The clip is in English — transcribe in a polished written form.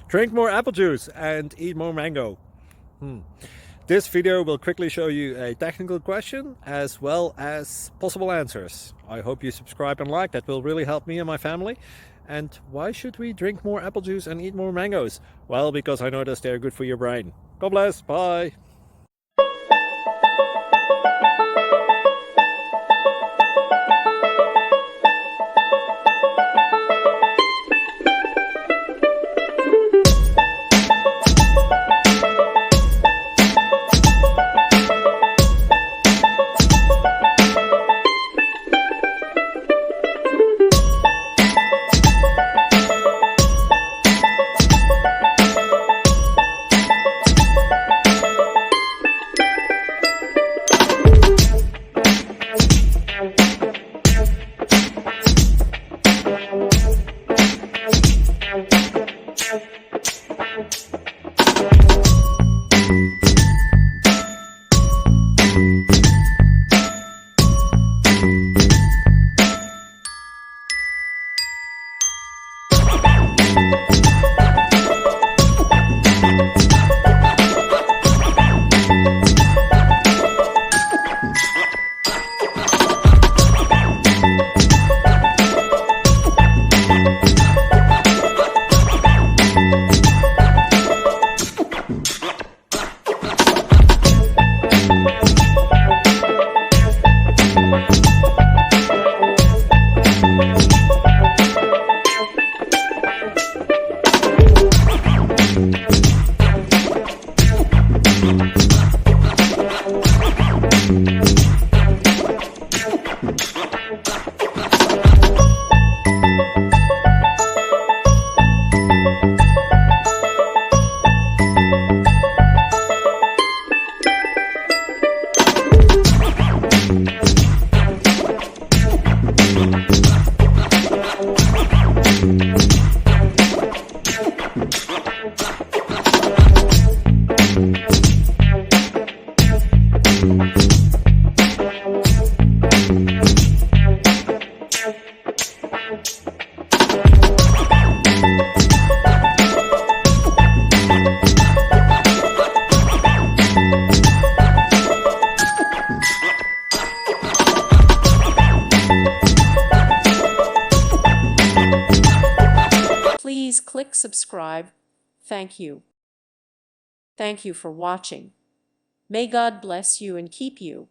Drink more apple juice and eat more mango. This video will quickly show you a technical question as well as possible answers. I hope you subscribe and like, that will really help me and my family. And why should we drink more apple juice and eat more mangoes? Well, because I noticed they're good for your brain. God bless, bye! Please click subscribe. Thank you. Thank you for watching. May God bless you and keep you.